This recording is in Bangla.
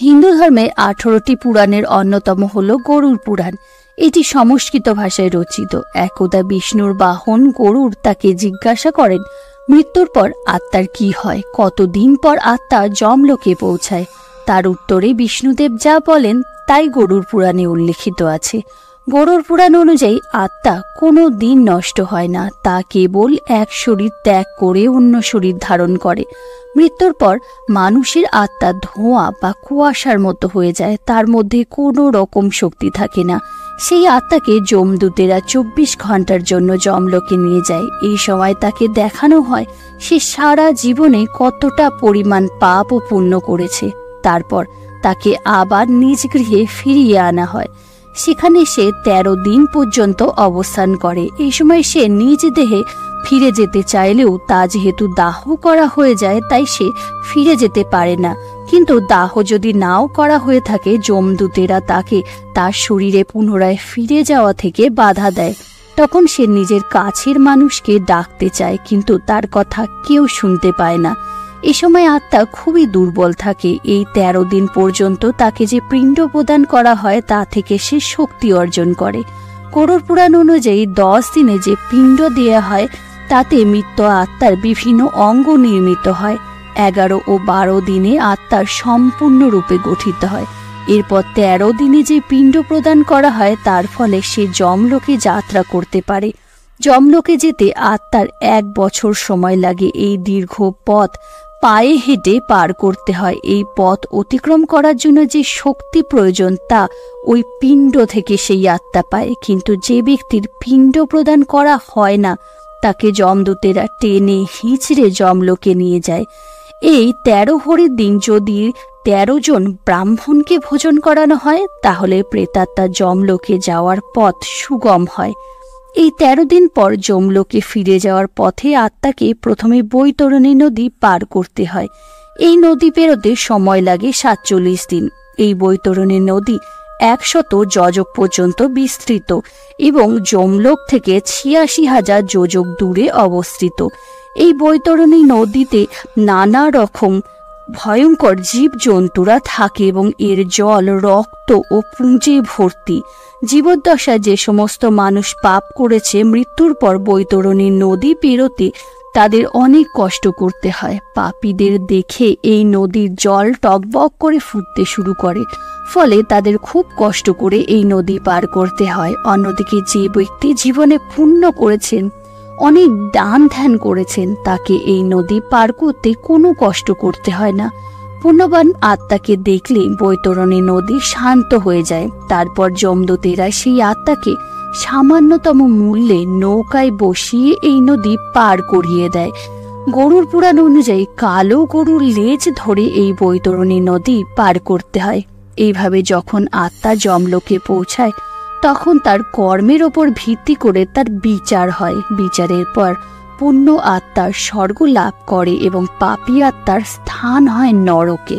হিন্দু ধর্মে 18টি পুরাণের অন্যতম হল গরুড় পুরাণ। এটি সংস্কৃত ভাষায় রচিত। একদা বিষ্ণুর বাহন গরুড় তাকে জিজ্ঞাসা করেন, মৃত্যুর পর আত্মার কি হয়, কতদিন পর আত্মা যমলোকে পৌঁছায়। তার উত্তরে বিষ্ণুদেব যা বলেন তাই গরুড় পুরাণে উল্লেখিত আছে। গরুড় পুরাণ অনুযায়ী আত্মা কোনো দিন নষ্ট হয় না, তা কেবল এক শরীর ত্যাগ করে অন্য শরীর ধারণ করে। মৃত্যুর পর মানুষের আত্মা ধোঁয়া বা কুয়াশার মতো হয়ে যায়, তার মধ্যে কোনো রকম শক্তি থাকে না। সেই আত্মাকে যমদূতেরা 24 ঘন্টার জন্য যমলোকে নিয়ে যায়। এই সময় তাকে দেখানো হয় সে সারা জীবনে কতটা পরিমাণ পাপ ও পুণ্য করেছে। তারপর তাকে আবার নিজ গৃহে ফিরিয়ে আনা হয়। সেখানে সে 13 দিন পর্যন্ত অবস্থান করে। এই সময় সে নিজ দেহে ফিরে যেতে চাইলেও তা যেহেতু দাহ করা হয়ে যায় তাই সে ফিরে যেতে পারে না। কিন্তু দাহ যদি নাও করা হয়ে থাকে, যমদূতেরা তাকে তার শরীরে পুনরায় ফিরে যাওয়া থেকে বাধা দেয়। তখন সে নিজের কাছের মানুষকে ডাকতে চায়, কিন্তু তার কথা কেউ শুনতে পায় না। এ সময় আত্মা খুবই দুর্বল থাকে। এই 13 দিন পর্যন্ত তাকে যে পিণ্ড প্রদান করা হয় তা থেকে সে শক্তি অর্জন করে। গরুড় পুরাণ অনুযায়ী 10 দিনে যে পিণ্ড দেয়া হয় তাতে মৃত আত্মার বিভিন্ন অঙ্গ নির্মিত হয়। 11 ও 12 দিনে আত্মার সম্পূর্ণরূপে গঠিত হয়। এরপর 13 দিনে যে পিণ্ড প্রদান করা হয় তার ফলে সে যমলোকে যাত্রা করতে পারে। যমলোকে যেতে আত্মার 1 বছর সময় লাগে। এই দীর্ঘ পথ পায়ে হেঁটে পার করতে হয়। এই পথ অতিক্রম করার জন্য যে শক্তি প্রয়োজন তা ওই পিণ্ড থেকে সেই আত্মা পায়। কিন্তু যে ব্যক্তির পিণ্ড প্রদান করা হয় না তাকে যমদূতেরা টেনে হিঁচড়ে যমলোকে নিয়ে যায়। এই 13 ভরির দিন যদি 13 জন ব্রাহ্মণকে ভোজন করানো হয় তাহলে প্রেতাত্মা যমলোকে যাওয়ার পথ সুগম হয়। এই 13 দিন পর যমলোকে ফিরে যাওয়ার পথে আত্মাকে প্রথমে বৈতরণী নদী পার করতে হয়। এই নদী পেরোতে সময় লাগে 47 দিন। এই বৈতরণী নদী 100 যোজক পর্যন্ত বিস্তৃত এবং যমলোক থেকে 86,000 যোজক দূরে অবস্থিত। এই বৈতরণী নদীতে নানা রকম ভয়ঙ্কর জীবজন্তুরা থাকে এবং এর জল রক্ত ও পুঁজে ভর্তি। জীবদ্দশায় যে সমস্ত মানুষ পাপ করেছে মৃত্যুর পর বৈতরণী নদী পেরোতে তাদের অনেক কষ্ট করতে হয়। পাপীদের দেখে এই নদীর জল টকবক করে ফুটতে শুরু করে, ফলে তাদের খুব কষ্ট করে এই নদী পার করতে হয়। অন্যদিকে যে ব্যক্তি জীবনে পুণ্য করেছেন, অনেক দান ধ্যান করেছেন, তাকে এই নদী পার করতে কোনো কষ্ট করতে হয় না। পুণ্যবান আত্মাকে দেখলে বৈতরণী নদী শান্ত হয়ে যায়। তারপর যমদূতেরা সেই আত্মাকে সামান্যতম মূল্যে নৌকায় বসিয়ে এই নদী পার করিয়ে দেয়। গরুড় পুরাণ অনুযায়ী কালো গরুর লেজ ধরে এই বৈতরণী নদী পার করতে হয়। এইভাবে যখন আত্মা যমলোকে পৌঁছায় তখন তার কর্মের ওপর ভিত্তি করে তার বিচার হয়। বিচারের পর পুণ্য আত্মার স্বর্গ লাভ করে এবং পাপী আত্মার স্থান হয় নরকে।